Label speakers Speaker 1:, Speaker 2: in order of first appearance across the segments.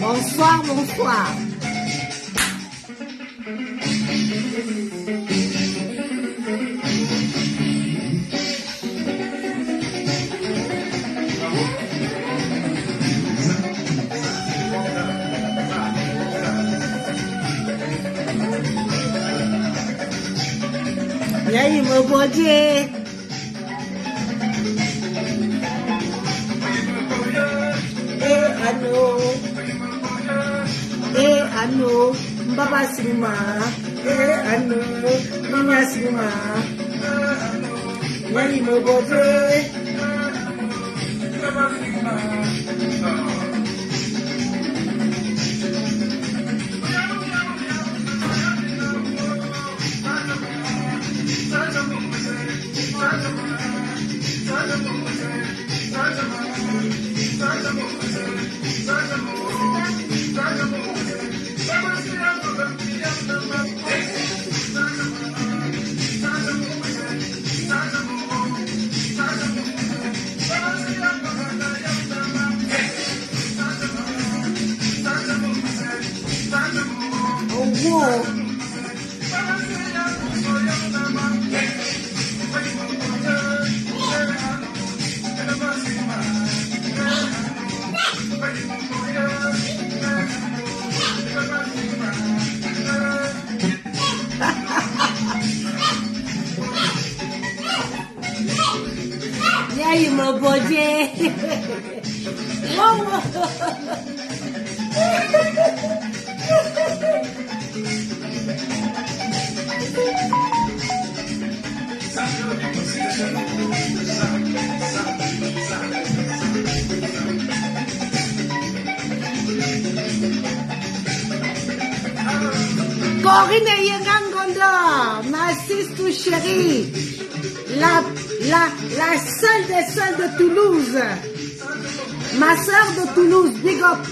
Speaker 1: Bonsoir, bonsoir. Yayi Moboje. Ano, Mbaba Sinima, ano, Minya Sinima, Yayi Moboje. Yayi Moboje. Borine Yengangondo, ma sister chérie, la seule des seules de Toulouse, ma soeur de Toulouse, big up.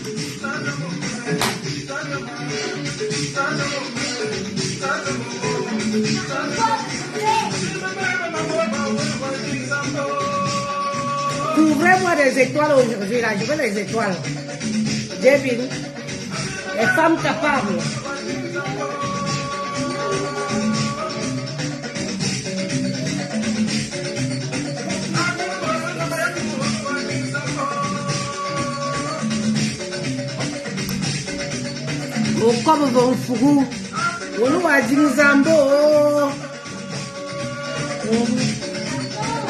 Speaker 1: Couvrez-moi des étoiles aujourd'hui, là, je veux les étoiles. Devine, les femmes capables. Oh, comme vont fourou. On nous a dit nous en beau.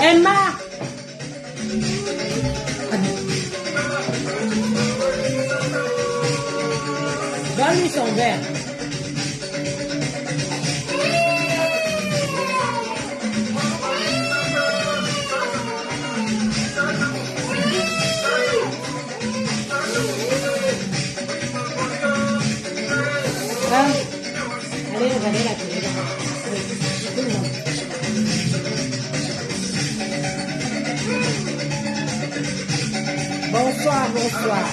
Speaker 1: Emma. Donne-lui son verre. Allez, regardez la télé. Tout le monde. Bonsoir, bonsoir.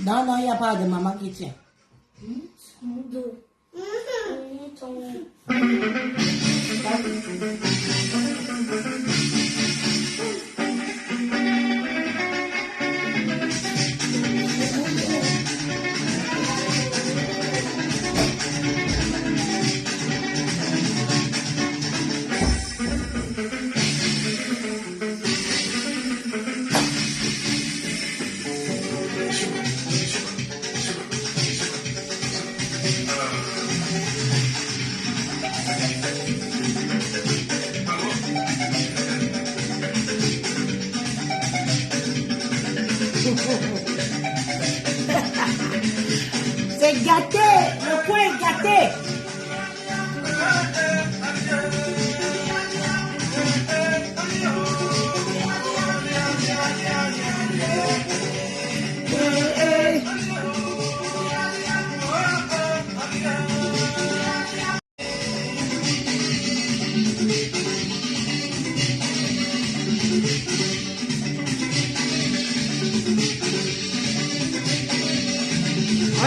Speaker 1: Non, non, il n'y a pas de maman qui tient. C'est gâté, le coin est gâté.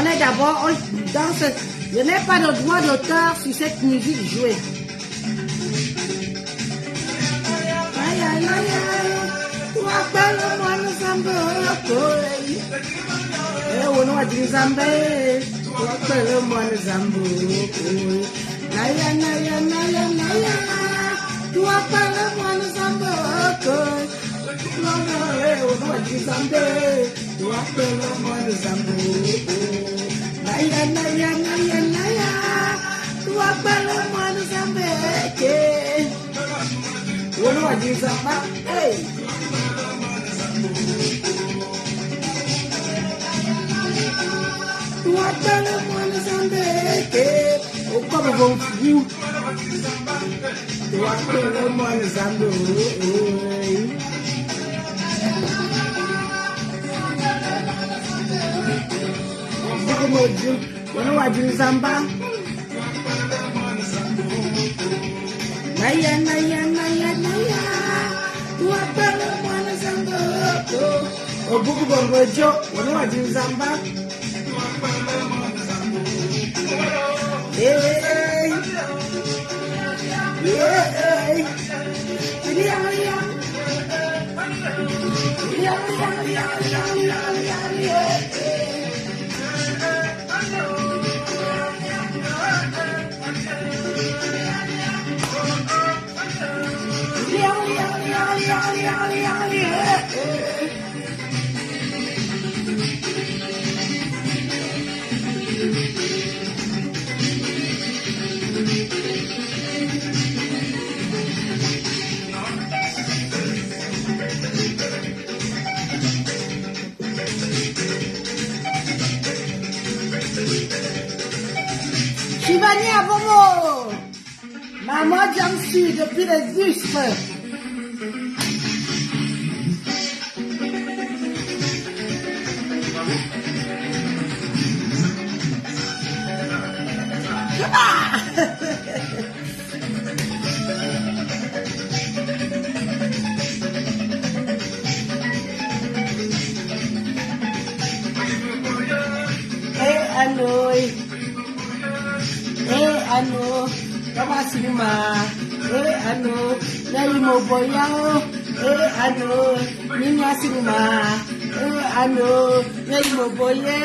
Speaker 1: On est d'abord, je n'ai pas de droit d'auteur sur cette musique jouée. Aïe, aïe, aïe, aïe, tu appelles-moi le Zambé. Eh, on a dit Zambé, tu appelles-moi le Zambé. Naya, naya, naya, naya, tu appelles-moi le Zambé. On a dit Zambé, tu appelles-moi le Zambé. Naya, naya, naya, naya, tu appelles-moi le Zambé. On a dit Zambé, hey. Tu appelles-moi le Zambé. Oh, comme bon fou. Tu appelles-moi le Zambé. On a dit Zamba. Naya, naya, naya, naya, tu appelles-moi le Zamba. Oh, beaucoup bon radio, on a dit Zamba. Hey, hey, hey, Bienvenue à Bomo. Maman Jamsi depuis les Ustres. Ano, kama sinima, ano, nai mo boyao, ano, ninya sinima, ano, nai mo boye.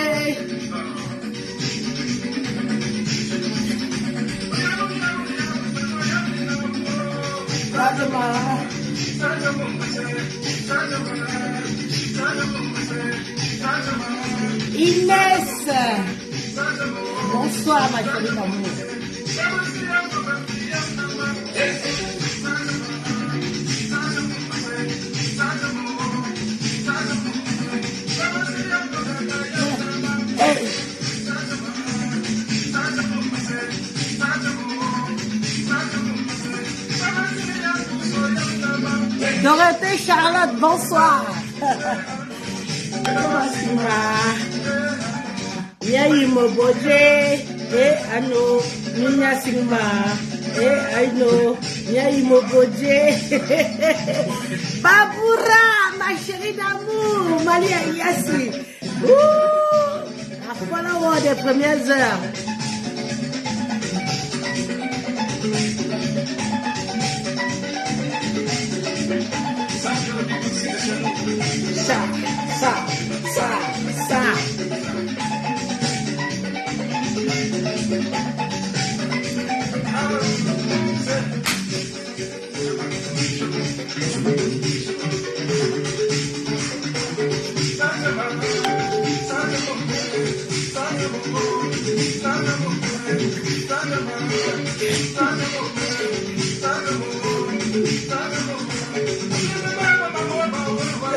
Speaker 1: Radama. Inès. Bonsoir ma chérie d'amour. Dorothée Charlotte, bonsoir. Comment tu vas? Yai Moboje, ano, Nina Singma, ano, Yai Moboje. Baboura, ma chérie d'amour, Malia Yassi. Voilà l'heure des premières heures. Ça.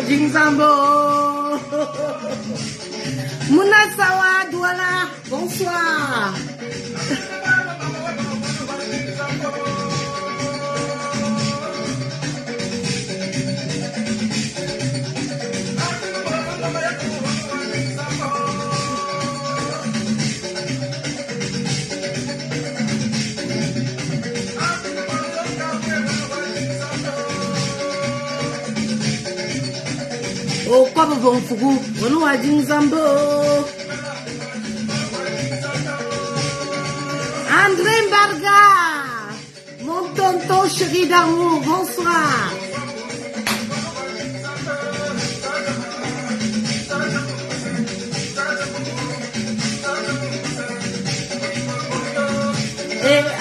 Speaker 1: Jinzambo. Munasawa Douala, bonsoir. Oh, quoi bon fougou, on a dit Nzambo. André Mbarga, mon tonton chéri d'amour, bonsoir.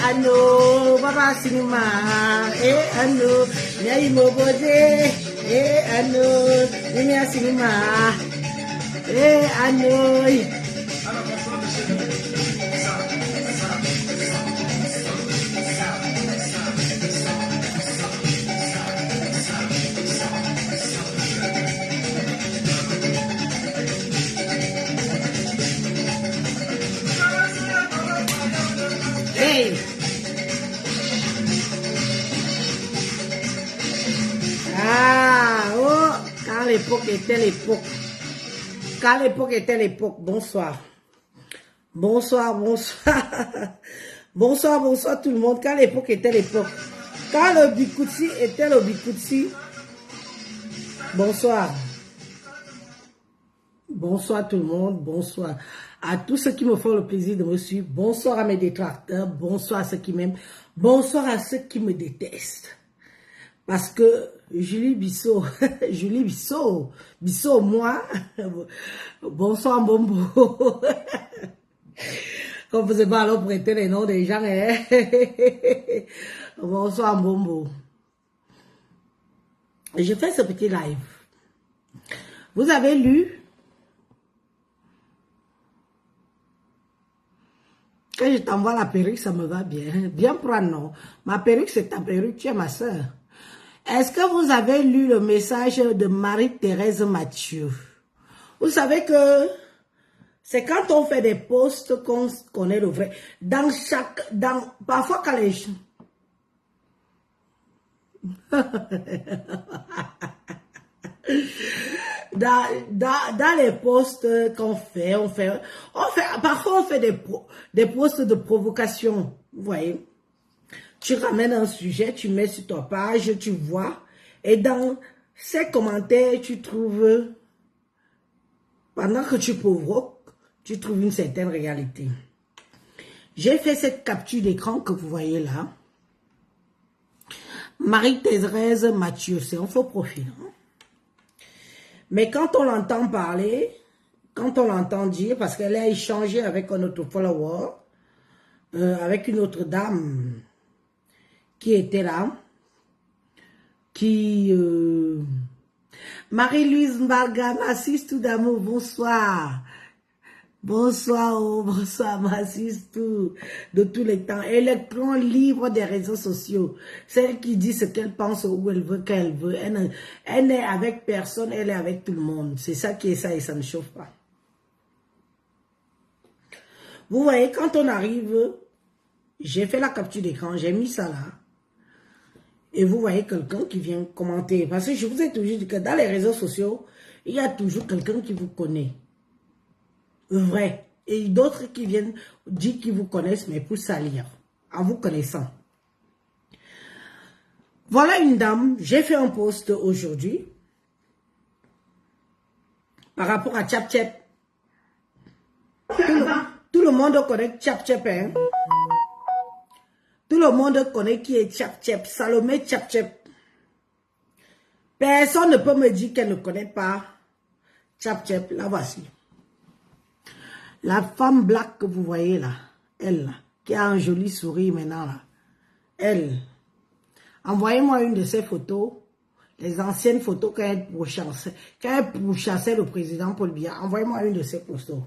Speaker 1: Ano, Baba Sinima, ano, Nyai Moboje, ano, Nyai Sinima, ano. Hey. Quand l'époque était l'époque. Quand l'époque était l'époque. Bonsoir. Bonsoir. Bonsoir tout le monde. Quand l'époque était l'époque. Quand le Bikutsi était le Bikutsi. Bonsoir. Bonsoir tout le monde. Bonsoir à tous ceux qui me font le plaisir de me suivre. Bonsoir à mes détracteurs. Bonsoir à ceux qui m'aiment. Bonsoir à ceux qui me détestent. Parce que Julie Bissot, Bissot, moi, bonsoir Mbombo. Comme vous n'avez pas alors prêter les noms des gens, hein? Bonsoir Mbombo. Je fais ce petit live. Vous avez lu que je t'envoie la perruque, ça me va bien. Bien prendre, non. Ma perruque, c'est ta perruque, tu es ma soeur. Est-ce que vous avez lu le message de Marie-Thérèse Mathieu? Vous savez que C'est quand on fait des posts qu'on connaît le vrai. Parfois quand les... Dans les posts qu'on fait, parfois on fait des posts de provocation, vous voyez. Tu ramènes un sujet, tu mets sur ta page, tu vois, et dans ces commentaires, tu trouves, pendant que tu provoques, tu trouves une certaine réalité. J'ai fait cette capture d'écran que vous voyez là. Marie-Thérèse Mathieu, c'est un faux profil. Hein? Mais quand on l'entend parler, quand on l'entend dire, parce qu'elle a échangé avec un autre follower, avec une autre dame qui était là, qui... Marie-Louise Mbargane, assiste tout d'amour, bonsoir. Bonsoir, bonsoir, m'assiste tout, de tous les temps. Électron libre des réseaux sociaux. Celle qui dit ce qu'elle pense, où elle veut, qu'elle veut. Elle n'est avec personne, elle est avec tout le monde. C'est ça qui est ça et ça ne chauffe pas. Vous voyez, quand on arrive, j'ai fait la capture d'écran, j'ai mis ça là. Et vous voyez quelqu'un qui vient commenter. Parce que je vous ai toujours dit que dans les réseaux sociaux, il y a toujours quelqu'un qui vous connaît. Vrai. Et d'autres qui viennent dire qu'ils vous connaissent, mais pour salir, en vous connaissant. Voilà une dame, j'ai fait un post aujourd'hui par rapport à Tchap Tchep. Tout le monde connaît Tchap Tchep. Hein? Tout le monde connaît qui est Tchap Tchep, Salomé Tchap Tchep. Personne ne peut me dire qu'elle ne connaît pas Tchap Tchep. La voici. La femme black que vous voyez là, elle, qui a un joli sourire maintenant là, elle, envoyez-moi une de ces photos, les anciennes photos quand elle pourchassait le président Paul Biya, envoyez-moi une de ces photos.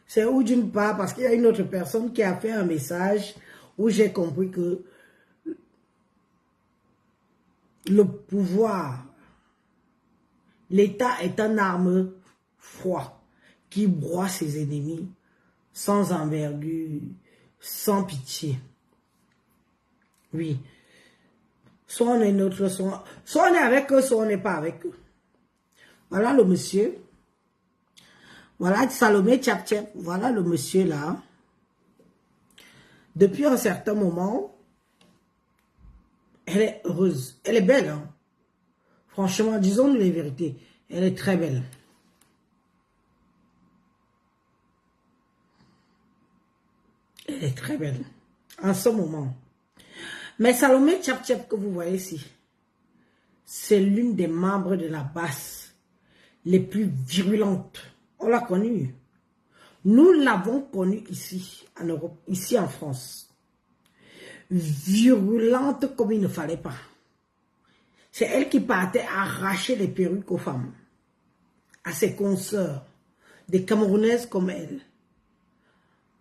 Speaker 1: C'est où d'une part, parce qu'il y a une autre personne qui a fait un message où j'ai compris que le pouvoir, l'État est un arme froide qui broie ses ennemis sans envergure, sans pitié. Oui. Soit on est neutre, soit on est avec eux, soit on n'est pas avec eux. Voilà le monsieur. Voilà Salomé Tchap Tchep. Voilà le monsieur là. Depuis un certain moment, elle est heureuse. Elle est belle. Hein? Franchement, disons-nous les vérités. Elle est très belle. Elle est très belle. En ce moment. Mais Salomé Tchap Tchep que vous voyez ici, c'est l'une des membres de la base les plus virulentes. On l'a connue. Nous l'avons connue ici, en Europe, ici en France. Virulente comme il ne fallait pas. C'est elle qui partait arracher les perruques aux femmes, à ses consoeurs, des Camerounaises comme elle.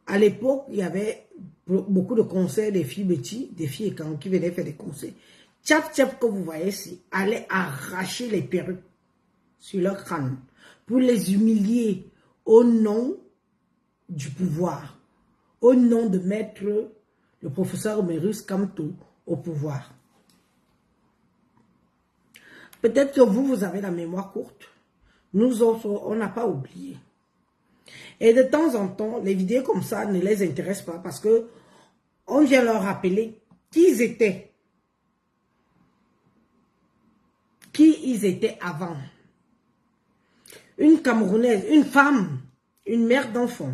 Speaker 1: À l'époque, il y avait beaucoup de concerts des filles Betty, des filles qui venaient faire des concerts. Tchap Tchap que vous voyez ici, allait arracher les perruques sur leur crâne pour les humilier au nom du pouvoir, au nom de mettre le professeur Omerus Kamto au pouvoir. Peut-être que vous avez la mémoire courte. Nous autres, on n'a pas oublié. Et de temps en temps, les vidéos comme ça ne les intéressent pas parce que on vient leur rappeler qui ils étaient. Qui ils étaient avant. Une Camerounaise, une femme, une mère d'enfant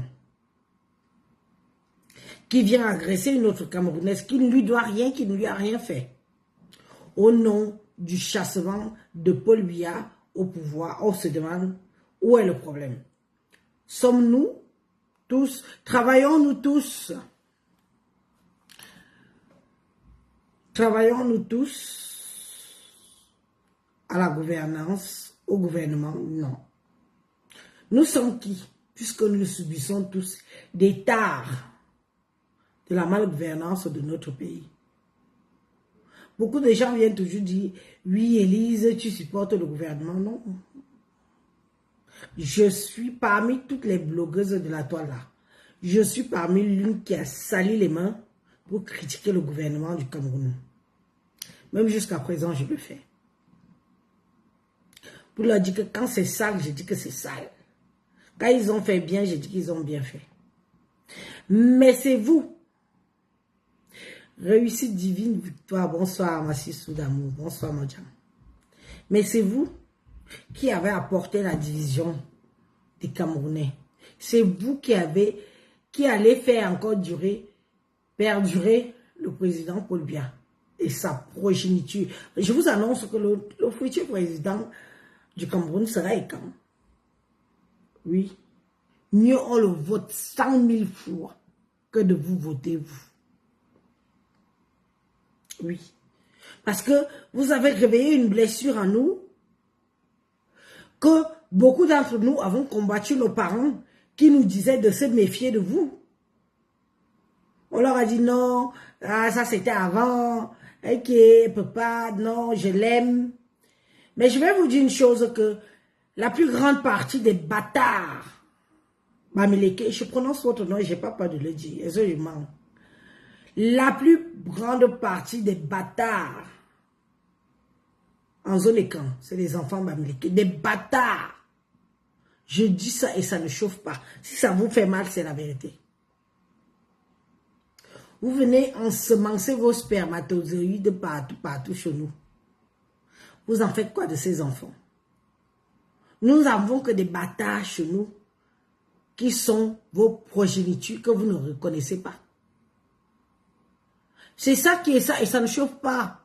Speaker 1: qui vient agresser une autre Camerounaise qui ne lui doit rien, qui ne lui a rien fait. Au nom du chassement de Paul Biya au pouvoir, on se demande où est le problème. Sommes-nous tous, travaillons-nous tous à la gouvernance, au gouvernement? Non. Nous sommes qui? Puisque nous subissons tous des tares de la malgouvernance de notre pays. Beaucoup de gens viennent toujours dire, oui, Élise, tu supportes le gouvernement. Non. Je suis parmi toutes les blogueuses de la toile là. Je suis parmi l'une qui a sali les mains pour critiquer le gouvernement du Cameroun. Même jusqu'à présent, je le fais. Pour leur dire que quand c'est sale, je dis que c'est sale. Quand ils ont fait bien, je dis qu'ils ont bien fait. Mais c'est vous. Réussite divine, victoire. Bonsoir, ma sissou d'amour. Bonsoir, mon diam. Mais c'est vous qui avez apporté la division des Camerounais. C'est vous qui allez faire encore perdurer le président Paul Biya et sa progéniture. Je vous annonce que le futur président du Cameroun sera Ekam. Oui. Mieux on le vote 100 000 fois que de vous voter vous. Oui. Parce que vous avez réveillé une blessure en nous que beaucoup d'entre nous avons combattu nos parents qui nous disaient de se méfier de vous. On leur a dit non, ça c'était avant, ok, papa, non, je l'aime. Mais je vais vous dire une chose que la plus grande partie des bâtards, Bamileke, je prononce votre nom et je n'ai pas peur de le dire, absolument. La plus grande partie des bâtards en zone écran, c'est les enfants Bamileke, des bâtards. Je dis ça et ça ne chauffe pas. Si ça vous fait mal, c'est la vérité. Vous venez ensemencer vos spermatozoïdes partout chez nous. Vous en faites quoi de ces enfants? Nous n'avons que des bâtards chez nous qui sont vos progénitures que vous ne reconnaissez pas. C'est ça qui est ça et ça ne chauffe pas.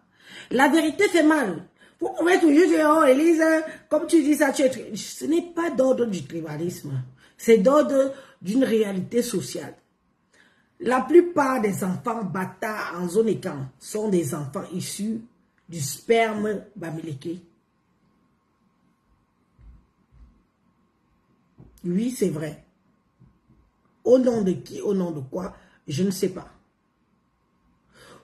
Speaker 1: La vérité fait mal. Vous pouvez toujours dire, oh Élise, comme tu dis ça, ce n'est pas d'ordre du tribalisme. C'est d'ordre d'une réalité sociale. La plupart des enfants bâtards en zone écran sont des enfants issus du sperme Bamileke. Oui, c'est vrai. Au nom de qui, au nom de quoi, je ne sais pas.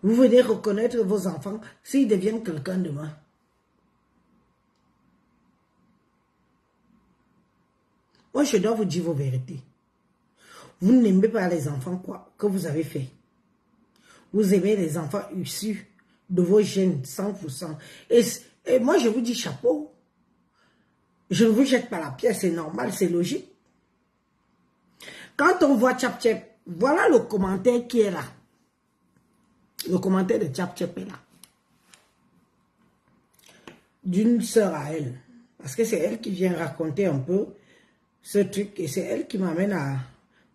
Speaker 1: Vous venez reconnaître vos enfants s'ils deviennent quelqu'un demain. Moi, je dois vous dire vos vérités. Vous n'aimez pas les enfants quoi que vous avez fait. Vous aimez les enfants issus de vos gènes 100%. Et moi, je vous dis chapeau. Je ne vous jette pas la pierre, c'est normal, c'est logique. Quand on voit Tchap Tchep, voilà le commentaire qui est là. Le commentaire de Tchap Tchep est là. D'une sœur à elle. Parce que c'est elle qui vient raconter un peu ce truc. Et c'est elle qui m'amène à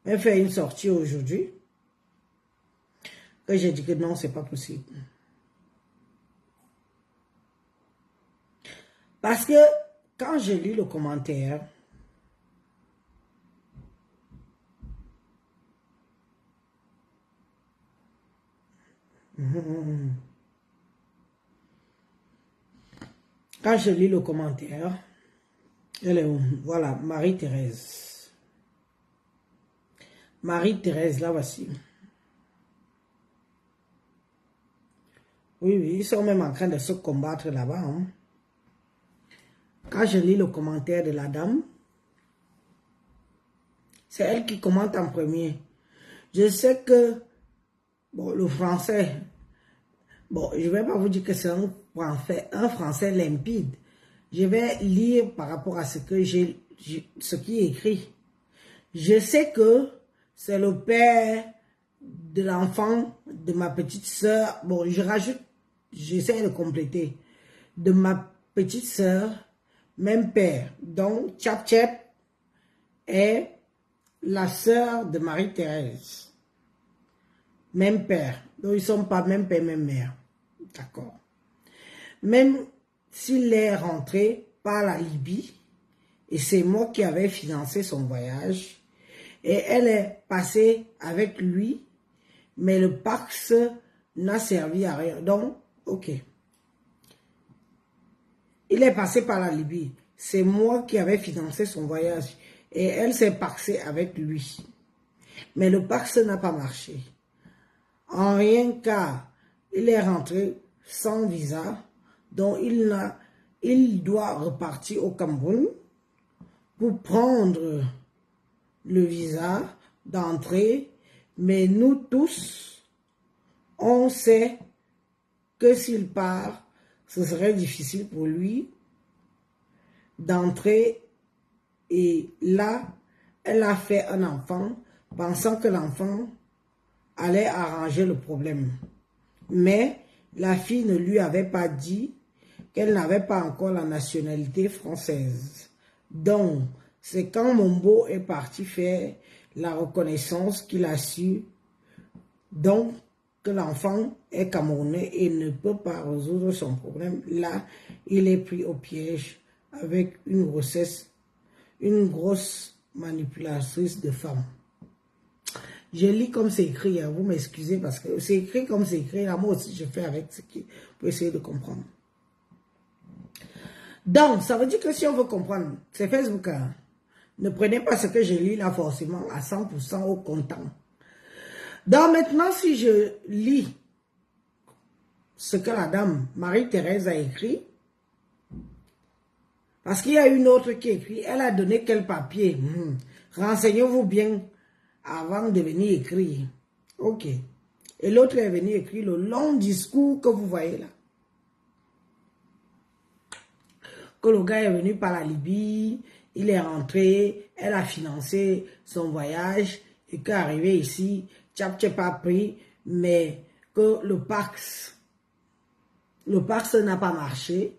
Speaker 1: me faire une sortie aujourd'hui. Que j'ai dit que non, c'est pas possible. Parce que quand je lis le commentaire, quand je lis le commentaire, elle est où? Voilà, Marie-Thérèse. Marie-Thérèse, là voici. Oui, oui, ils sont même en train de se combattre là-bas. Hein. Quand je lis le commentaire de la dame, c'est elle qui commente en premier. Je sais que, bon, le français, bon, je ne vais pas vous dire que c'est un français limpide. Je vais lire par rapport à ce que ce qui est écrit. Je sais que c'est le père de l'enfant de ma petite sœur. Bon, je rajoute, j'essaie de compléter. De ma petite sœur, même père. Donc, Tchap Tchep est la sœur de Marie-Thérèse. Même père. Donc, ils ne sont pas même père, même mère. D'accord. Même s'il est rentré par la Libye, et c'est moi qui avais financé son voyage, et elle est passée avec lui, mais le Pax n'a servi à rien. Donc, ok. Il est passé par la Libye. C'est moi qui avais financé son voyage. Et elle s'est paxée avec lui. Mais le Pax n'a pas marché. En rien car il est rentré sans visa. Donc il doit repartir au Cameroun pour prendre le visa d'entrée, mais nous tous, on sait que s'il part, ce serait difficile pour lui d'entrer. Et là, elle a fait un enfant, pensant que l'enfant allait arranger le problème. Mais la fille ne lui avait pas dit qu'elle n'avait pas encore la nationalité française. Donc, c'est quand Mombo est parti faire la reconnaissance qu'il a su, donc, que l'enfant est camerounais et ne peut pas résoudre son problème. Là, il est pris au piège avec une grossesse, une grosse manipulatrice de femmes. Je lis comme c'est écrit, hein, vous m'excusez parce que c'est écrit comme c'est écrit. Là, moi aussi, je fais avec ce qui pour essayer de comprendre. Donc, ça veut dire que si on veut comprendre, c'est Facebook. Hein. Ne prenez pas ce que je lis là forcément à 100% au comptant. Donc maintenant, si je lis ce que la dame Marie-Thérèse a écrit, parce qu'il y a une autre qui écrit, elle a donné quel papier? Renseignez-vous bien avant de venir écrire. Ok. Et l'autre est venu écrire le long discours que vous voyez là. Que le gars est venu par la Libye, il est rentré, elle a financé son voyage et qu'arrivé ici, Tchap pas pris, mais que le Pax n'a pas marché,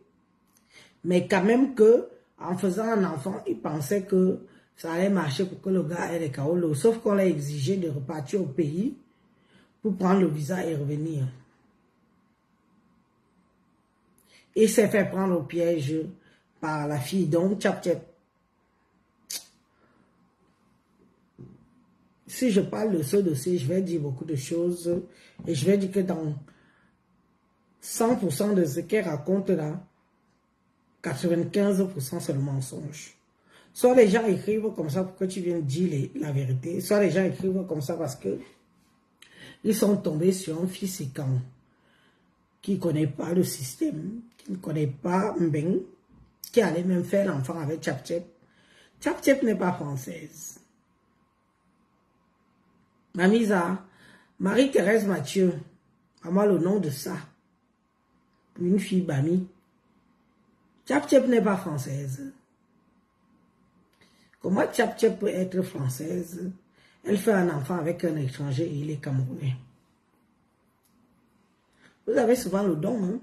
Speaker 1: mais quand même que en faisant un enfant, il pensait que ça allait marcher pour que le gars ait les Kaolo, sauf qu'on l'a exigé de repartir au pays pour prendre le visa et revenir. Il s'est fait prendre au piège par la fille, donc Tchap. Si je parle de ce dossier, je vais dire beaucoup de choses et je vais dire que dans 100% de ce qu'elle raconte là, 95% c'est le mensonge. Soit les gens écrivent comme ça pour que tu viennes dire la vérité, soit les gens écrivent comme ça parce que ils sont tombés sur un fils séquent qui ne connaît pas le système, qui ne connaît pas Mbeng, qui allait même faire l'enfant avec Tchap. Tchap n'est pas française. Mamisa, Marie-Thérèse Mathieu, maman le nom de ça, une fille Bami. Tchap n'est pas française. Comment Tchap peut être française? Elle fait un enfant avec un étranger et il est camerounais. Vous avez souvent le don, hein?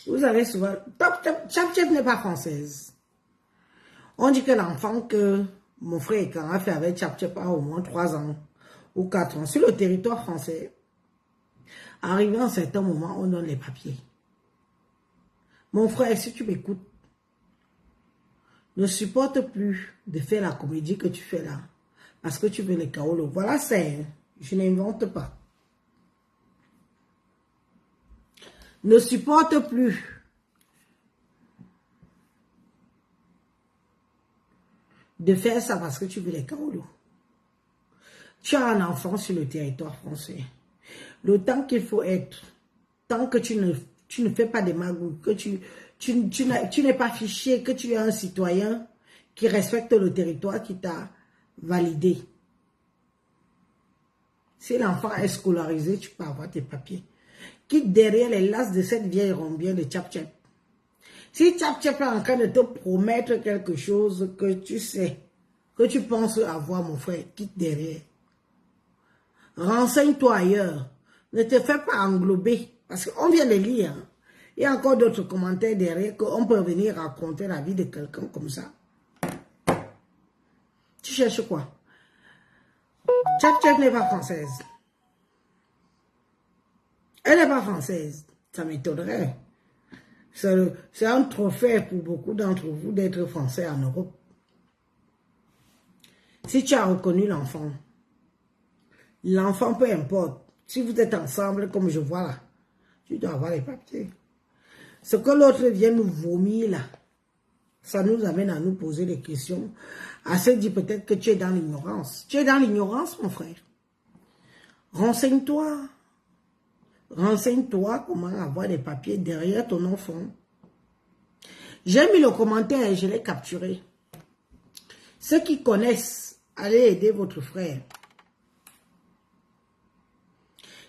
Speaker 1: Vous avez souvent... Tchap n'est pas française. On dit que l'enfant que mon frère quand a fait avec Tchap a au moins 3 ans ou 4 ans sur le territoire français. Arrivé à un certain moment, on donne les papiers. Mon frère, si tu m'écoutes, ne supporte plus de faire la comédie que tu fais là. Parce que tu veux les Kaolo. Voilà, c'est... Je n'invente pas. Ne supporte plus de faire ça parce que tu veux les Kaolo. Tu as un enfant sur le territoire français. Le temps qu'il faut être, tant que tu ne fais pas des magouilles, que tu n'es pas fiché, que tu es un citoyen qui respecte le territoire qui t'a validé. Si l'enfant est scolarisé, tu peux avoir tes papiers. Quitte derrière les lacs de cette vieille rombière de Tchap. Si Tchap est en train de te promettre quelque chose que tu sais, que tu penses avoir, mon frère, quitte derrière. Renseigne-toi ailleurs. Ne te fais pas englober. Parce qu'on vient de lire. Hein. Il y a encore d'autres commentaires derrière qu'on peut venir raconter la vie de quelqu'un comme ça. Tu cherches quoi? Tchap n'est pas française. Elle n'est pas française. Ça m'étonnerait. C'est un trophée pour beaucoup d'entre vous d'être français en Europe. Si tu as reconnu l'enfant, peu importe. Si vous êtes ensemble, comme je vois là, tu dois avoir les papiers. Ce que l'autre vient nous vomir là, ça nous amène à nous poser des questions, à se dire peut-être que tu es dans l'ignorance. Tu es dans l'ignorance, mon frère. Renseigne-toi. Renseigne-toi comment avoir des papiers derrière ton enfant. J'ai mis le commentaire et je l'ai capturé. Ceux qui connaissent, allez aider votre frère.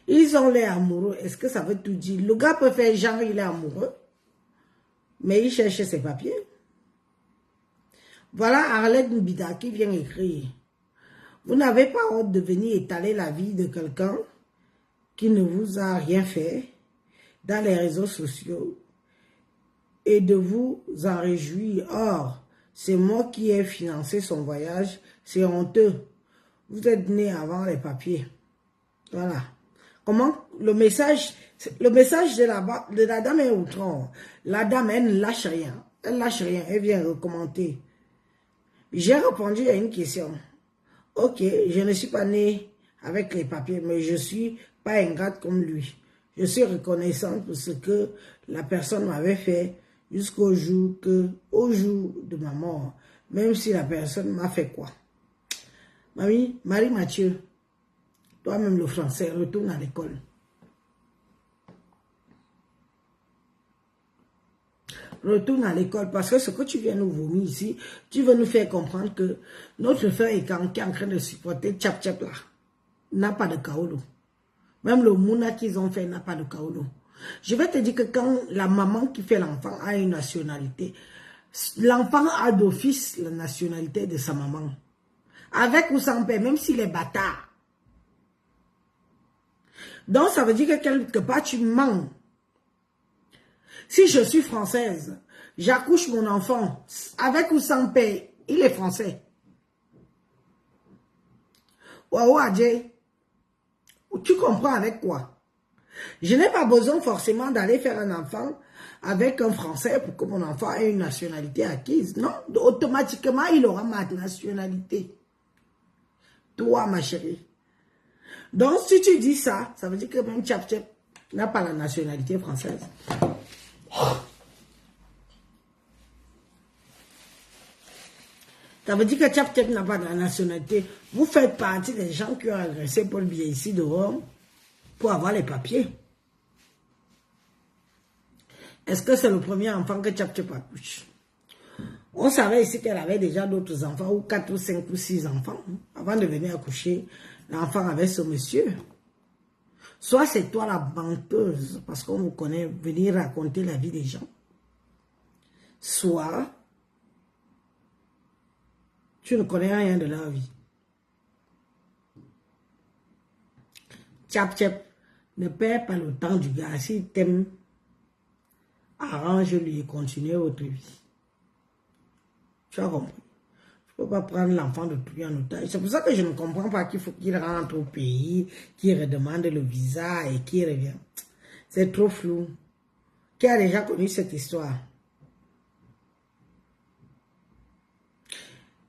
Speaker 1: Ils ont l'air amoureux. Est-ce que ça veut tout dire? Le gars peut faire genre il est amoureux, mais il cherche ses papiers. Voilà Arlette Mbida qui vient écrire. Vous n'avez pas honte de venir étaler la vie de quelqu'un qui ne vous a rien fait dans les réseaux sociaux et de vous en réjouir. Or, c'est moi qui ai financé son voyage. C'est honteux. Vous êtes né avant les papiers. Voilà. Comment? Le message de la dame est outrant. La dame, elle ne lâche rien. Elle lâche rien. Elle vient recommander. J'ai répondu à une question. Ok, je ne suis pas né avec les papiers, mais je ne suis pas ingrate comme lui. Je suis reconnaissante pour ce que la personne m'avait fait jusqu'au jour de ma mort. Même si la personne m'a fait quoi? Mamie, Marie-Mathieu, toi-même le français, retourne à l'école. Retourne à l'école parce que ce que tu viens nous vomir ici, tu veux nous faire comprendre que notre frère est en train de supporter Tchap Tchap là. N'a pas de kaolo. Même le mouna qu'ils ont fait n'a pas de kaolo. Je vais te dire que quand la maman qui fait l'enfant a une nationalité, l'enfant a d'office la nationalité de sa maman. Avec ou sans père, même s'il est bâtard. Donc ça veut dire que quelque part tu mens. Si je suis française, j'accouche mon enfant, avec ou sans père, il est français. Waouh, Adjé, tu comprends avec quoi? Je n'ai pas besoin forcément d'aller faire un enfant avec un français pour que mon enfant ait une nationalité acquise. Non, automatiquement, il aura ma nationalité. Toi, ma chérie. Donc, si tu dis ça, ça veut dire que même Tchap Tchap n'a pas la nationalité française. Ça veut dire que Tchap Tchap n'a pas de la nationalité. Vous faites partie des gens qui ont agressé Paul Biya ici dehors pour avoir les papiers. Est-ce que c'est le premier enfant que Tchap Tchap accouche? On savait ici qu'elle avait déjà d'autres enfants, ou 4 ou 5 ou 6 enfants. Avant de venir accoucher, l'enfant avait ce monsieur. Soit c'est toi la menteuse, parce qu'on vous connaît, venir raconter la vie des gens. Soit tu ne connais rien de leur vie. Tchap Tchap, ne perds pas le temps du gars. S'il t'aime, arrange-lui et continue votre vie. Tu as compris? Tu ne peux pas prendre l'enfant de tout en otage. C'est pour ça que je ne comprends pas qu'il faut qu'il rentre au pays, qu'il redemande le visa et qu'il revient. C'est trop flou. Qui a déjà connu cette histoire?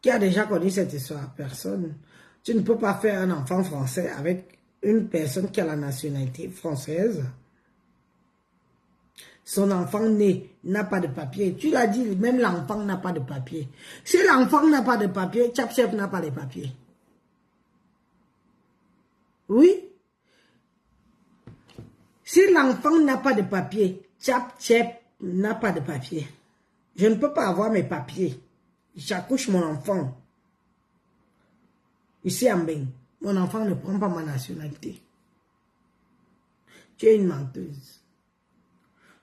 Speaker 1: Qui a déjà connu cette histoire? Personne. Tu ne peux pas faire un enfant français avec une personne qui a la nationalité française. Son enfant né n'a pas de papier. Tu l'as dit, même l'enfant n'a pas de papier. Si l'enfant n'a pas de papier, Tchap Tchap n'a pas de papier. Oui. Si l'enfant n'a pas de papier, Tchap Tchap n'a pas de papier. Je ne peux pas avoir mes papiers. J'accouche mon enfant. Ici en Beng, mon enfant ne prend pas ma nationalité. Tu es une menteuse.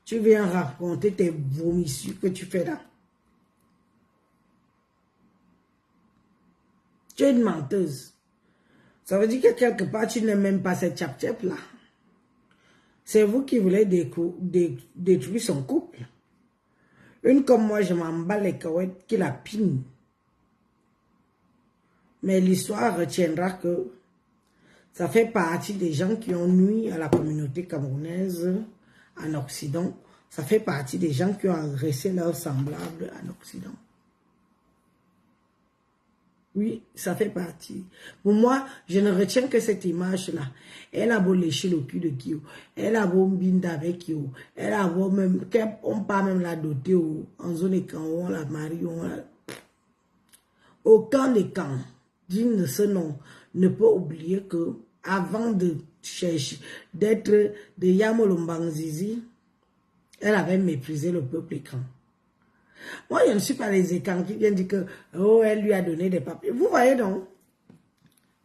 Speaker 1: Tu viens raconter tes vomissures que tu fais là. Tu es une menteuse. Ça veut dire que quelque part, tu n'aimes même pas cette Tchap Tchap là. C'est vous qui voulez détruire son couple. Une comme moi, je m'en bats les cahuètes qui la pine. Mais l'histoire retiendra que ça fait partie des gens qui ont nui à la communauté camerounaise en Occident. Ça fait partie des gens qui ont agressé leurs semblables en Occident. Oui, ça fait partie. Pour moi, je ne retiens que cette image-là. Elle a beau lécher le cul de Kyo. Elle a beau binda avec Kyo. Elle a beau même, on pas même la doter en zone et quand on la marie. Aucun des camps digne de ce nom ne peut oublier que avant de chercher, d'être de Yamolombanzizi, elle avait méprisé le peuple écran. Moi, je ne suis pas les écrans qui viennent dire que, oh, elle lui a donné des papiers. Vous voyez donc,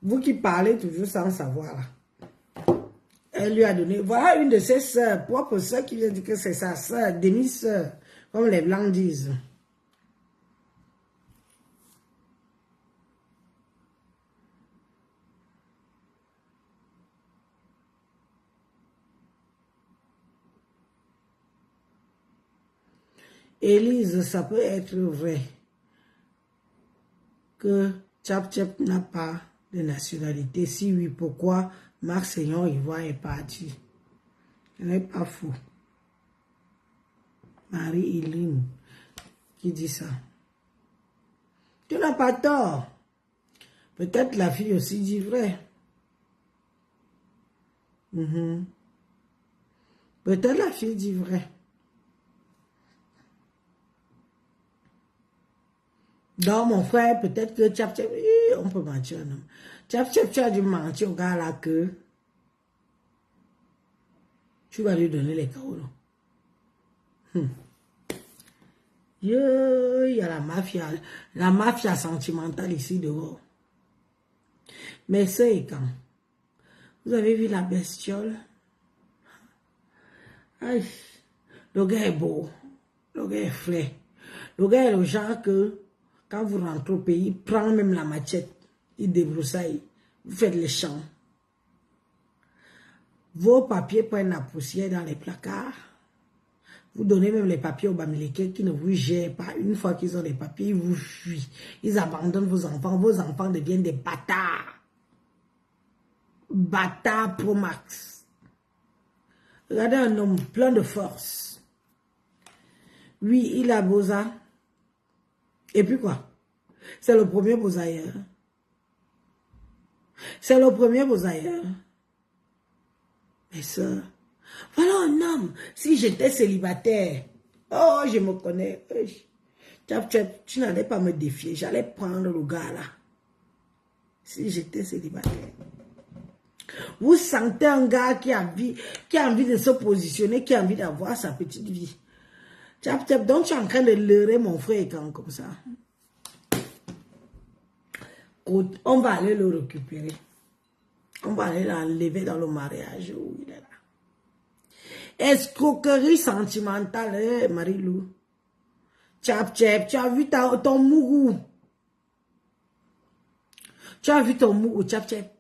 Speaker 1: vous qui parlez toujours sans savoir là. Elle lui a donné, voilà une de ses sœurs, propres sœurs, qui vient dire que c'est sa sœur, demi-sœur, comme les Blancs disent. Élise, ça peut être vrai que Tchap Tchap n'a pas de nationalité. Si oui, pourquoi Marc Seigneur Ivoire est parti? Ce n'est pas fou. Marie-Hélène qui dit ça. Tu n'as pas tort. Peut-être la fille aussi dit vrai. Peut-être la fille dit vrai. Donc, mon frère, peut-être que Tchap Tchap, on peut mentir, non? Tchap Tchap, tu as dû mentir au gars là que tu vas lui donner les kaolos. Il y a la mafia sentimentale ici dehors. Mais c'est quand? Vous avez vu la bestiole? Aïe, le gars est beau, le gars est frais. Le gars est le genre que, quand vous rentrez au pays, il prend même la machette, il débroussaille, vous faites les champs. Vos papiers prennent la poussière dans les placards. Vous donnez même les papiers aux Bamileke qui ne vous gèrent pas. Une fois qu'ils ont les papiers, ils vous fuient. Ils abandonnent vos enfants deviennent des bâtards. Bâtards pro max. Regardez un homme plein de force. Oui, il a Boza. Et puis quoi? C'est le premier Bozaïeur. C'est le premier Bozaïeur. Mais ça, voilà un homme. Si j'étais célibataire, oh, je me connais. Tu n'allais pas me défier. J'allais prendre le gars là. Si j'étais célibataire. Vous sentez un gars qui a envie de se positionner, qui a envie d'avoir sa petite vie. Donc tu es en train de leurrer mon frère comme ça. On va aller le récupérer. On va aller l'enlever dans le mariage où il est là. Escroquerie sentimentale, Marie-Lou. Tchap Tchap, tu as vu ton mougou. Tu as vu ton mougou, Tchap Tchap.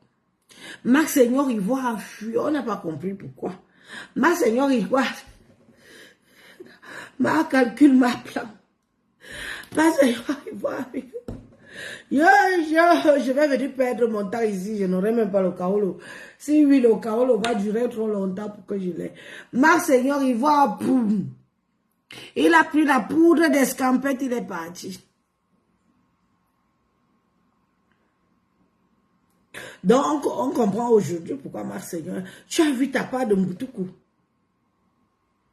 Speaker 1: Marc Seigneur Ivoire a fui. On n'a pas compris pourquoi. Marc Seigneur Ivoire. Ma calcul, ma plan. Marc Seigneur Ivoire. Je vais venir perdre mon temps ici. Je n'aurai même pas le kaolo. Si oui, le kaolo va durer trop longtemps pour que je l'ai. Marc Seigneur Ivoire, boum. Il a pris la poudre d'escampette, il est parti. Donc, on comprend aujourd'hui pourquoi Marc Seigneur, tu as vu ta part de Moutoukou.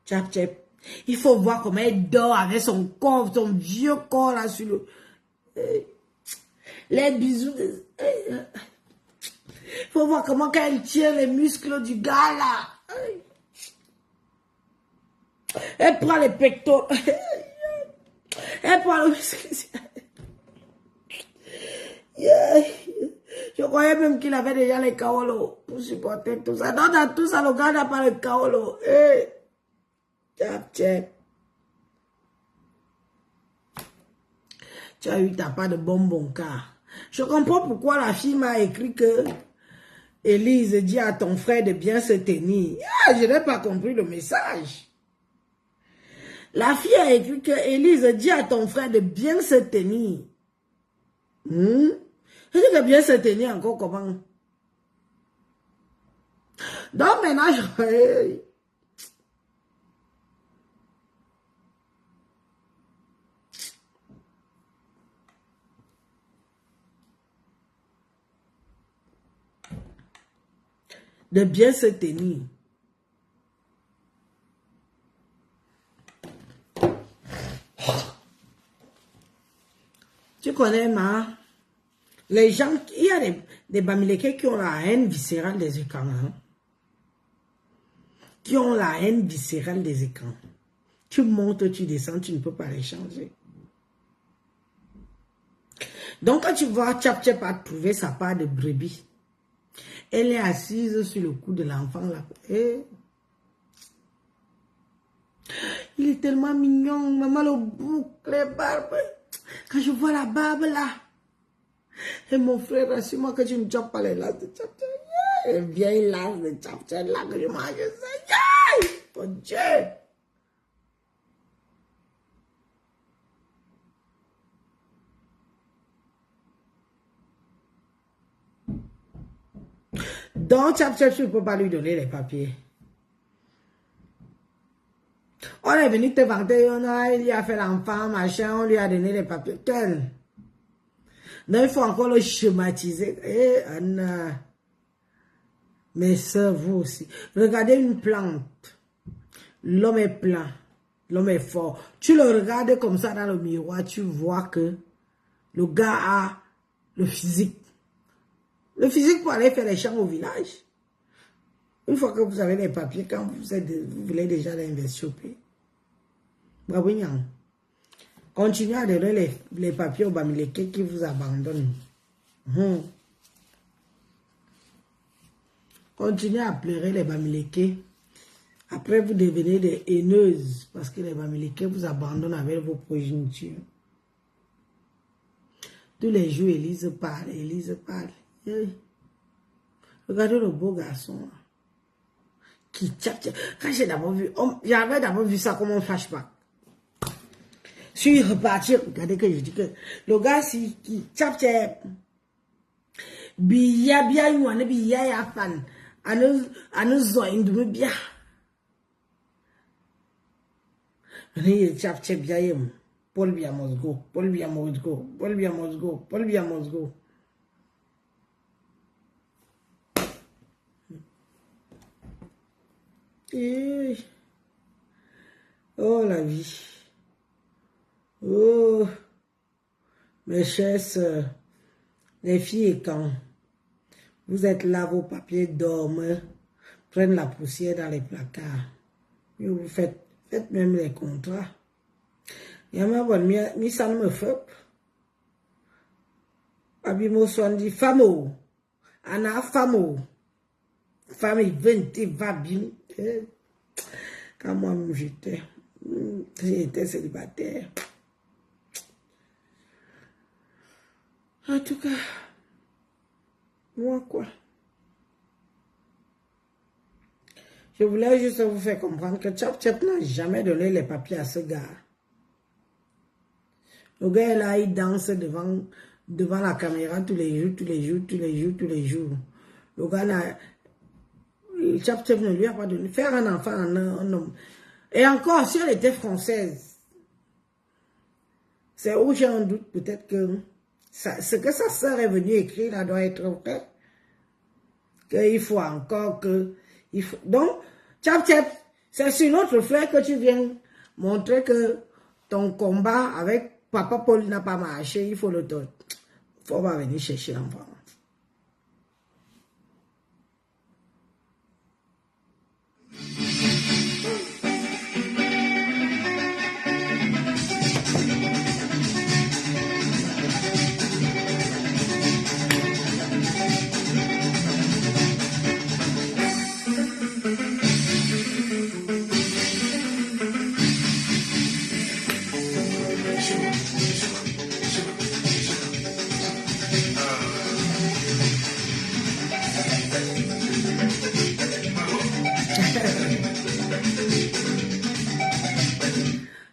Speaker 1: Tchap Tchap. Il faut voir comment elle dort avec son corps, son vieux corps là sur le... Les bisous. Il faut voir comment elle tient les muscles du gars là. Elle prend les pectoraux. Elle prend le muscle. Je croyais même qu'il avait déjà les kaolos pour supporter tout ça. Non, dans tout ça, le gars n'a pas le kaolo. Tchap tchap. Tu as eu ta part de bonbon car. Je comprends pourquoi la fille m'a écrit que Élise dit à ton frère de bien se tenir. Je n'ai pas compris le message. La fille a écrit que Élise dit à ton frère de bien se tenir. C'est de bien se tenir encore comment? Donc maintenant, de bien se tenir. Tu connais ma Les gens, il y a des Bamileke qui ont la haine viscérale des écrans. Hein? Qui ont la haine viscérale des écrans. Tu montes, tu descends, tu ne peux pas les changer. Donc, quand tu vois Tchap Tchap a trouvé sa part de brebis, elle est assise sur le cou de l'enfant là. Et il est tellement mignon, maman, le boucle, les barbes. Quand je vois la barbe là, et mon frère, rassure-moi que tu ne chopes pas les lasses de Tchap Tchap. Les vieilles lasses de Tchap Tchap là que je mange. Mon Dieu! Donc, Tchap Tchap, tu ne peux pas lui donner les papiers. On est venu te vanter, il lui a fait l'enfant, machin, on lui a donné les papiers. Quel? Non, il faut encore le schématiser. Eh, Anna. Mais ça, vous aussi. Regardez une plante. L'homme est plein. L'homme est fort. Tu le regardes comme ça dans le miroir, tu vois que le gars a le physique. Le physique pour aller faire les champs au village. Une fois que vous avez les papiers, quand vous voulez déjà l'investir au pays. Bravo, Nyan. Continuez à donner les papiers aux Bamileke qui vous abandonnent. Continuez à pleurer les Bamileke. Après, vous devenez des haineuses parce que les Bamileke vous abandonnent avec vos progénitures. Tous les jours, Élise parle, Élise parle. Regardez le beau garçon. Qui tchap tchap. Quand j'ai d'abord vu, j'avais d'abord vu ça comme un flashback. Je suis reparti, regardez que je dis que le gars qui tchap tchap. Biya biya yuane biya ya fan. Anu zoin du biya. Ni tchap tchap biya yem. Paul biya must go. Paul biya must go. Paul biya must go. Paul biya must go. Et... oh la vie. Oh mes chères sœurs, les filles et quand vous êtes là, vos papiers dorment, prennent la poussière dans les placards. Et vous faites même les contrats. Il y a ma ça ne me fait. Abimo soin dit famo. Ana famo. Femme 20 va bien. Quand moi j'étais célibataire. En tout cas, moi quoi. Je voulais juste vous faire comprendre que Tchap Tchap n'a jamais donné les papiers à ce gars. Le gars là, il danse devant la caméra tous les jours. Le gars là, Tchap Tchap ne lui a pas donné. Faire un enfant en un homme. Et encore, si elle était française, c'est où j'ai un doute peut-être que ce que sa sœur est venue écrire là doit être vrai. Qu'il faut encore que... Donc, Tchap Tchap, c'est sur notre frère que tu viens montrer que ton combat avec Papa Paul n'a pas marché. Il faut le donner. Il faut pas venir chercher l'enfant.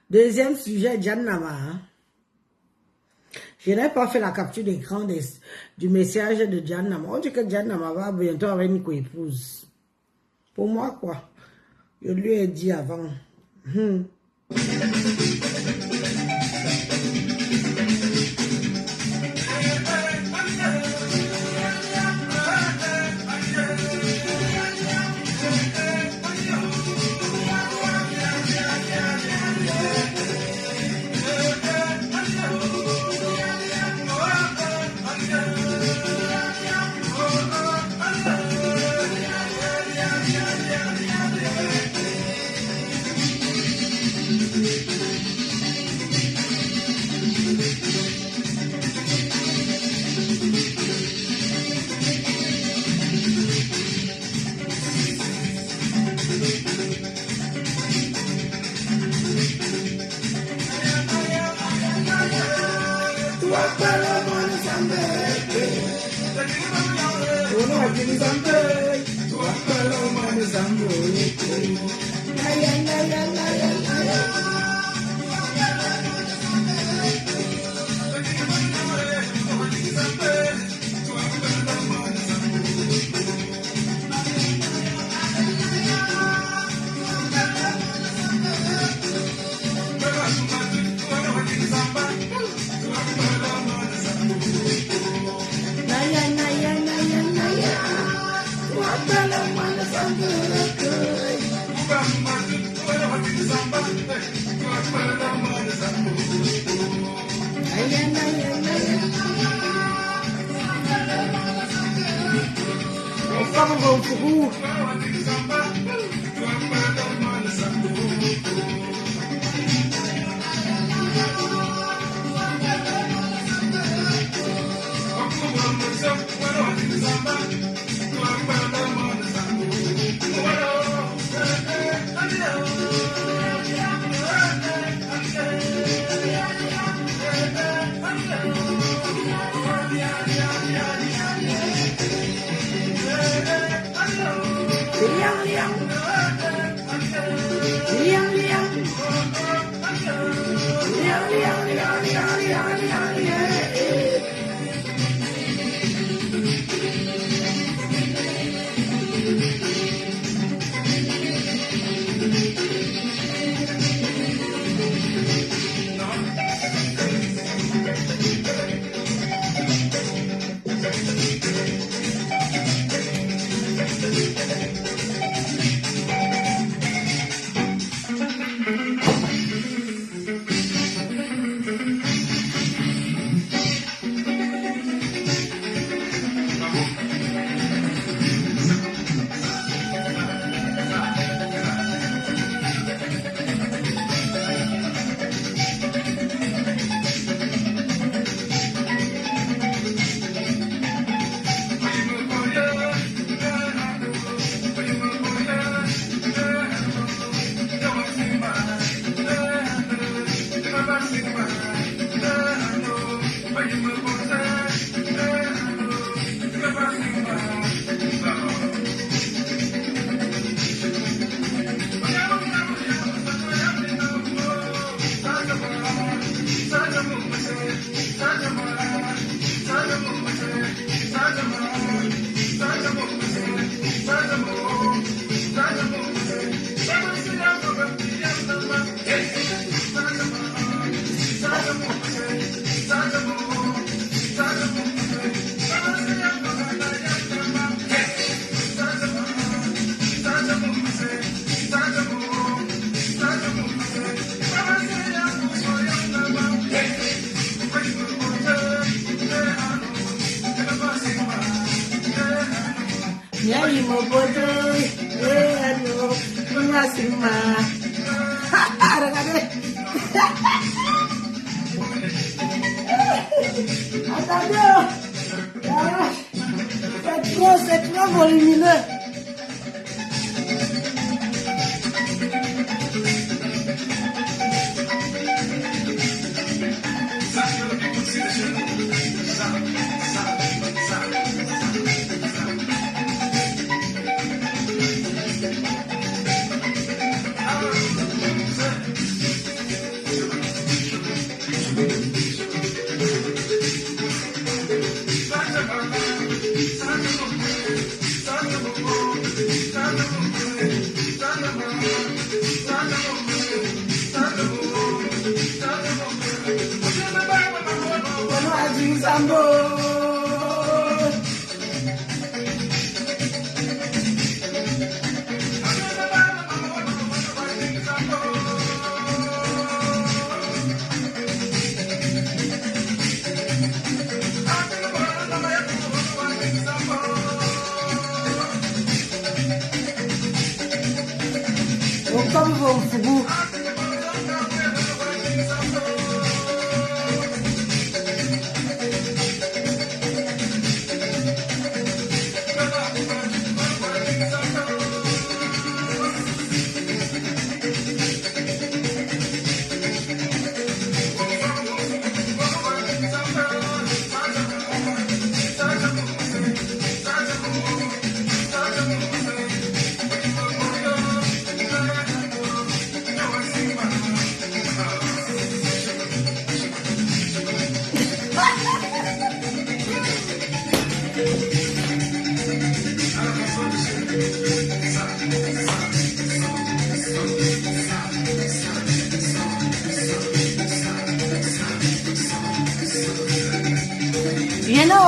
Speaker 1: Deuxième sujet, Jan Nama. Hein? Je n'ai pas fait la capture d'écran du message de Jan Nama. On dit que Jan Nama va bientôt avoir une co-épouse. Pour moi, quoi. Je lui ai dit avant. Ono akili zambe, wakala umane zambo yeko. Naya, naya, naya, naya. Naya, naya, naya, naya. Wakala umane zambo yeko. Naya, naya, naya. Vamos, vamos, vamos. Liang, liang. Liang, liang. Liang, liang, liang, liang, liang, liang, liang. Nyari mo bodoh, ano, masing ma. Arang-arang. Attendez, c'est trop volumineux. Sambo. Comme vous.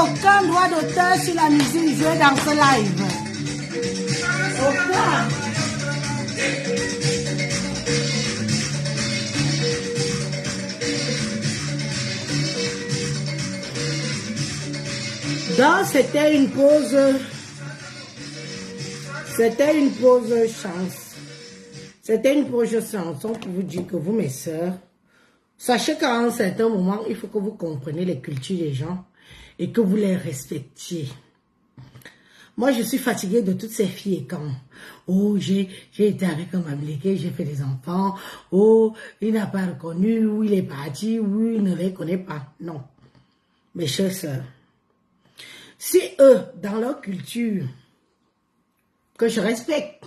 Speaker 1: aucun droit d'auteur sur la musique jouée dans ce live. Aucun. Donc, c'était une pause chance. C'était une pause chanson pour vous dire que vous, mes sœurs, sachez qu'à un certain moment, il faut que vous compreniez les cultures des gens et que vous les respectiez. Moi, je suis fatiguée de toutes ces filles et quand, oh, j'ai été avec un Bamileke, j'ai fait des enfants, oh, il n'a pas reconnu, ou il est parti, ou il ne les connaît pas. Non. Mes chères sœurs, si eux, dans leur culture, que je respecte,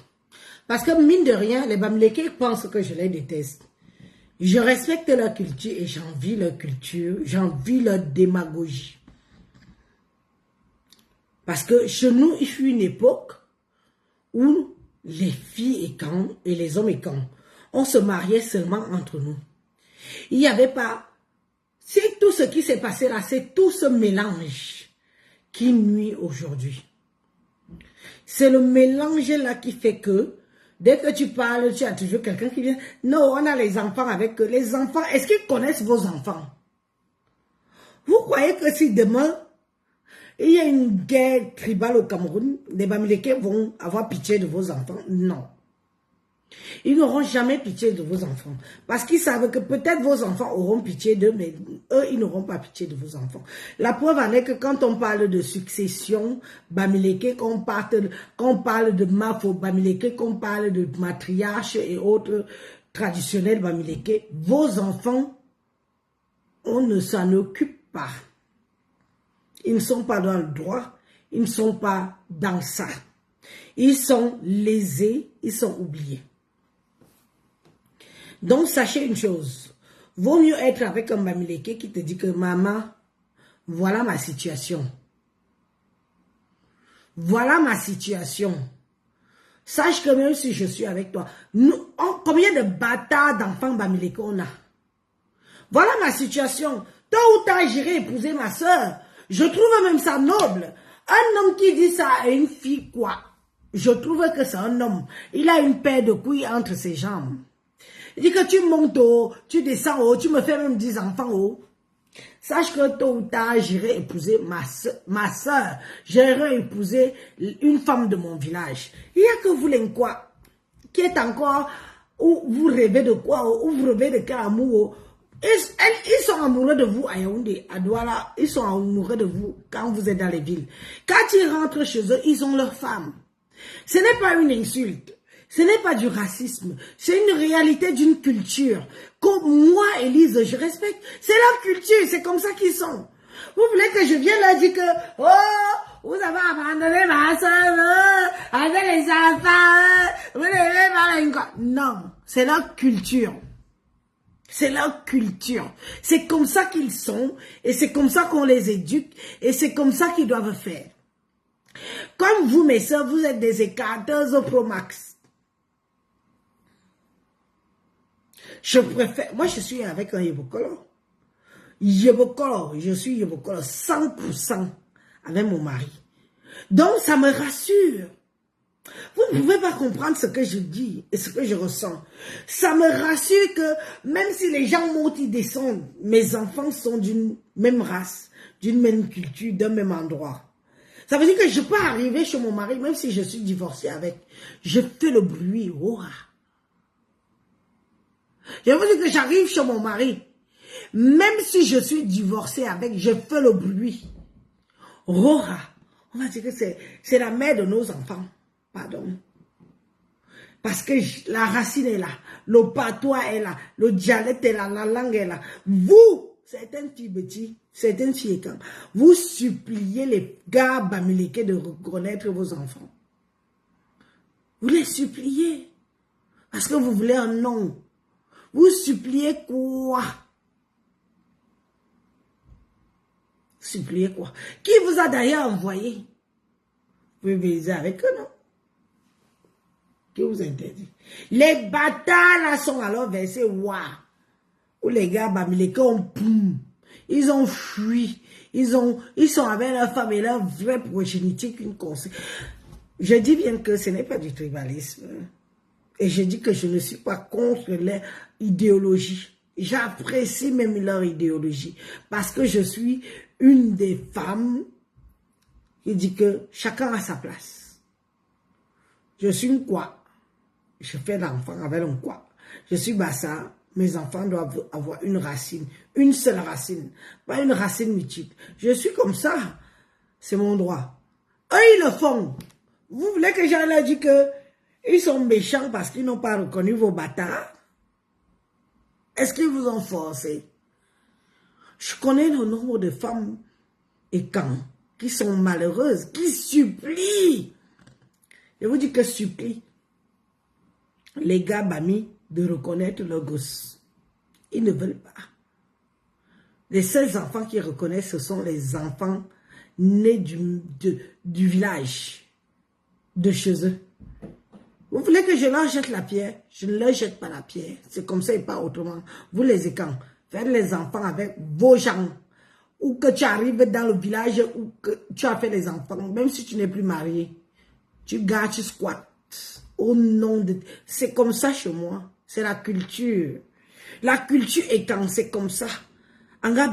Speaker 1: parce que mine de rien, les Bamileke pensent que je les déteste. Je respecte leur culture et j'envie leur culture, j'envie leur démagogie. Parce que chez nous, il fut une époque où les filles et quand, et les hommes et quand, on se mariait seulement entre nous. Il n'y avait pas... C'est tout ce qui s'est passé là, c'est tout ce mélange qui nuit aujourd'hui. C'est le mélange là qui fait que, dès que tu parles, tu as toujours quelqu'un qui vient. Non, on a les enfants avec eux. Les enfants, est-ce qu'ils connaissent vos enfants? Vous croyez que si demain, il y a une guerre tribale au Cameroun, les Bamileke vont avoir pitié de vos enfants? Non. Ils n'auront jamais pitié de vos enfants. Parce qu'ils savent que peut-être vos enfants auront pitié d'eux, mais eux, ils n'auront pas pitié de vos enfants. La preuve en est que quand on parle de succession Bamileke, qu'on parle de Mafo Bamileke, qu'on parle de matriarche et autres traditionnels Bamileke, vos enfants, on ne s'en occupe pas. Ils ne sont pas dans le droit, ils ne sont pas dans ça. Ils sont lésés, ils sont oubliés. Donc, sachez une chose, vaut mieux être avec un Bamileke qui te dit que maman, voilà ma situation. Voilà ma situation. Sache que même si je suis avec toi, combien de bâtards d'enfants Bamileke on a? Voilà ma situation. Tôt ou tard, j'irai épouser ma soeur. Je trouve même ça noble. Un homme qui dit ça à une fille, quoi? Je trouve que c'est un homme. Il a une paire de couilles entre ses jambes. Il dit que tu montes haut, tu descends haut, tu me fais même 10 enfants haut. Sache que tôt ou tard, j'irai épouser ma soeur. J'irai épouser une femme de mon village. Il n'y a que vous, quoi, qui est encore, où vous rêvez de quoi, où vous rêvez de quel amour. Ils sont amoureux de vous à Yaoundé, à Douala. Ils sont amoureux de vous quand vous êtes dans les villes. Quand ils rentrent chez eux, ils ont leur femme. Ce n'est pas une insulte. Ce n'est pas du racisme. C'est une réalité d'une culture. Comme moi, Élise, je respecte. C'est leur culture. C'est comme ça qu'ils sont. Vous voulez que je vienne leur dire que, oh, vous avez abandonné ma soeur, avec les enfants, vous n'avez pas encore. Non, c'est leur culture. C'est leur culture. C'est comme ça qu'ils sont et c'est comme ça qu'on les éduque et c'est comme ça qu'ils doivent faire. Comme vous, mes soeurs, vous êtes des écarteuses au Pro Max. Je préfère... Moi, je suis avec un Yebokolo. Je suis Yebokolo 100% avec mon mari. Donc, ça me rassure. Vous ne pouvez pas comprendre ce que je dis et ce que je ressens. Ça me rassure que même si les gens montent, ils descendent, mes enfants sont d'une même race, d'une même culture, d'un même endroit. Ça veut dire que je peux arriver chez mon mari, même si je suis divorcée avec. Je fais le bruit. Oh. Je veux dire que j'arrive chez mon mari, même si je suis divorcée avec, je fais le bruit. Rora. On va dire que c'est la mère de nos enfants. Pardon. Parce que la racine est là, le patois est là, le dialecte est là, la langue est là. Vous, certaines filles petits, certaines filles quand, vous suppliez les gars Bamileke de reconnaître vos enfants. Vous les suppliez. Parce que vous voulez un nom. Vous suppliez quoi? Suppliez quoi? Qui vous a d'ailleurs envoyé? Vous pouvez baiser avec eux, non? Qui vous interdit? Les bâtards là sont alors versés, waouh! Où les gars Bamileke ont poum. Ils ont fui. Ils sont avec leur femme et leur vraie progéniture qu'une conseille. Je dis bien que ce n'est pas du tribalisme. Et je dis que je ne suis pas contre leur idéologie. J'apprécie même leur idéologie. Parce que je suis une des femmes qui dit que chacun a sa place. Je suis une quoi. Je fais l'enfant avec un quoi. Je suis Bassa. Mes enfants doivent avoir une racine. Une seule racine. Pas une racine multiple. Je suis comme ça. C'est mon droit. Eux, ils le font. Vous voulez que j'en ai dit que ils sont méchants parce qu'ils n'ont pas reconnu vos bâtards? Est-ce qu'ils vous ont forcé? Je connais le nombre de femmes et camps qui sont malheureuses, qui supplient. Je vous dis que supplient les gars bamis de reconnaître leurs gosses. Ils ne veulent pas. Les seuls enfants qu'ils reconnaissent, ce sont les enfants nés du village, de chez eux. Vous voulez que je leur jette la pierre? Je ne leur jette pas la pierre. C'est comme ça et pas autrement. Vous les écans, faites les enfants avec vos gens. Ou que tu arrives dans le village ou que tu as fait les enfants, même si tu n'es plus marié. Tu gardes, tu squattes. Au nom de... C'est comme ça chez moi. C'est la culture. La culture étant, c'est comme ça. On a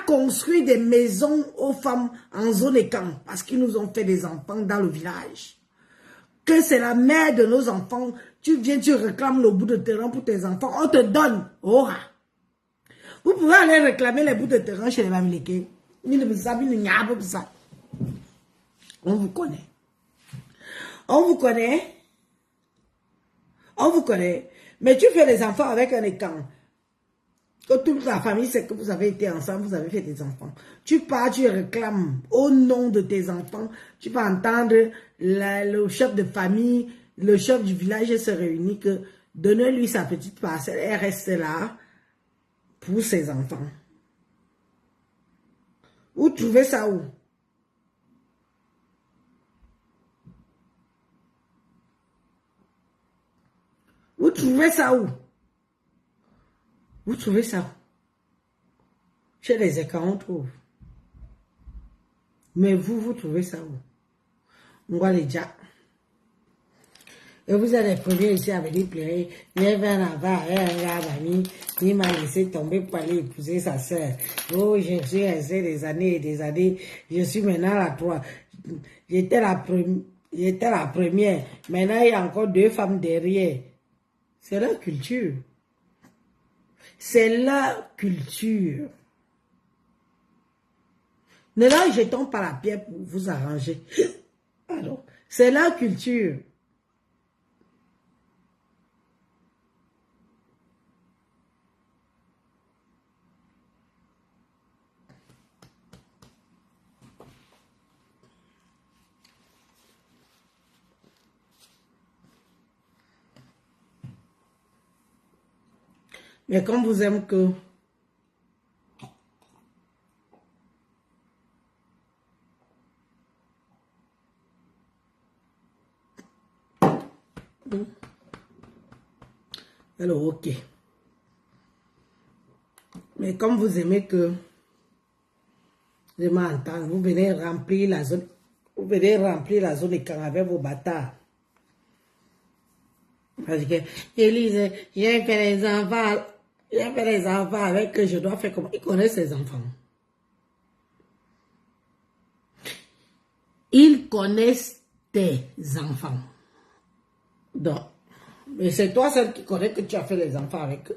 Speaker 1: construit des maisons aux femmes en zone écran parce qu'ils nous ont fait des enfants dans le village. Que c'est la mère de nos enfants, tu viens, tu réclames le bout de terrain pour tes enfants, on te donne. Oh. Vous pouvez aller réclamer les bouts de terrain chez les Bamileke. On vous connaît. On vous connaît. On vous connaît. Mais tu fais des enfants avec un écran. Que toute la famille sait que vous avez été ensemble, vous avez fait des enfants. Tu pars, tu réclames au nom de tes enfants. Tu vas entendre le chef de famille, le chef du village se réunit que donnez-lui sa petite parcelle, elle reste là pour ses enfants. Vous trouvez ça où? Vous trouvez ça où? Vous trouvez ça où? Chez les écarts, on trouve. Mais vous trouvez ça où? On voit les déjà. Et vous êtes les premiers ici à venir pleurer. Il y avait un ami, il m'a laissé tomber pour aller épouser sa sœur. Oh, je suis resté des années et des années. Je suis maintenant la 3. J'étais la première. Maintenant, il y a encore 2 femmes derrière. C'est leur culture. C'est leur culture. Ne leur jetons pas la pierre pour vous arranger. Pardon. C'est leur culture. Mais comme vous aimez que... Alors, ok. Mais comme vous aimez que... Je m'entends, vous venez remplir la zone... Vous venez remplir la zone écran avec vos bâtards. Parce que, Élise, j'ai fait les enfants... J'ai fait les enfants avec que je dois faire comment? Ils connaissent les enfants. Ils connaissent tes enfants. Donc, mais c'est toi celle qui connaît que tu as fait les enfants avec eux.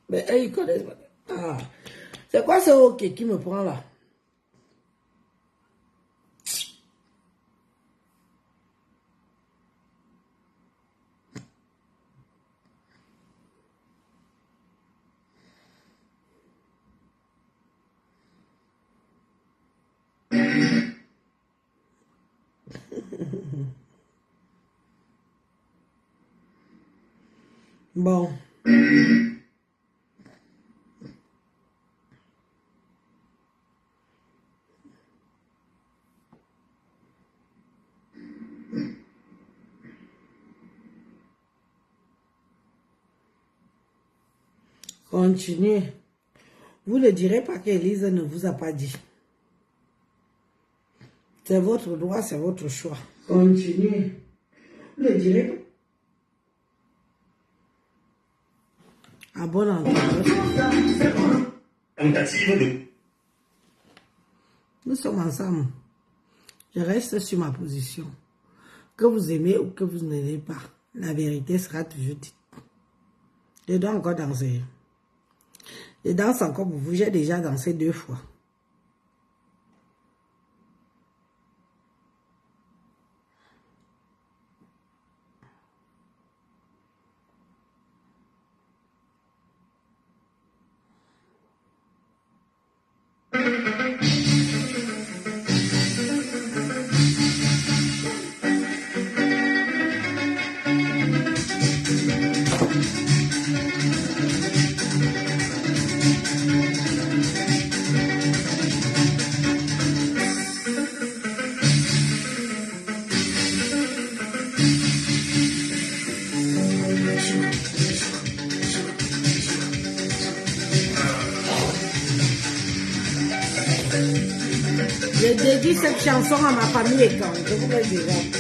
Speaker 1: Mais eux, ils connaissent pas. Ah. C'est quoi ce ok qui me prend là? Bon. Continuez. Vous ne direz pas qu'Élise ne vous a pas dit. C'est votre droit, c'est votre choix. Continuez. Vous ne direz pas. À bon entendeur. Nous sommes ensemble. Je reste sur ma position. Que vous aimez ou que vous n'aimez pas, la vérité sera toujours dite. Je dois encore danser. Je danse encore pour vous. J'ai déjà dansé 2 fois. Je dédie cette chanson à ma famille et quand je vous le dirai.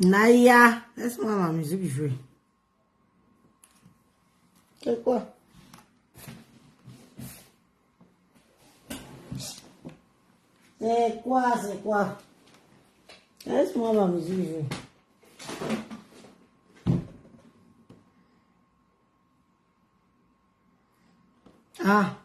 Speaker 1: Naya, laisse-moi ma musique jouer. C'est quoi? C'est quoi? C'est quoi? Laisse-moi ma musique jouer. Ah.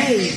Speaker 1: Hey.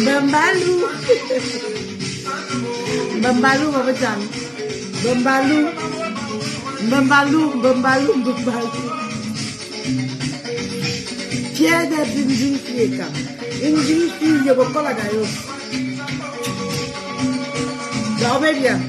Speaker 1: Bambalou. Bambalou, Papa Chan. Bambalou. Bambalou, Bambalou, Bambalou. Fière d'être une jeune fille, quand une jeune fille, je vous colle d'ailleurs. Dormez bien.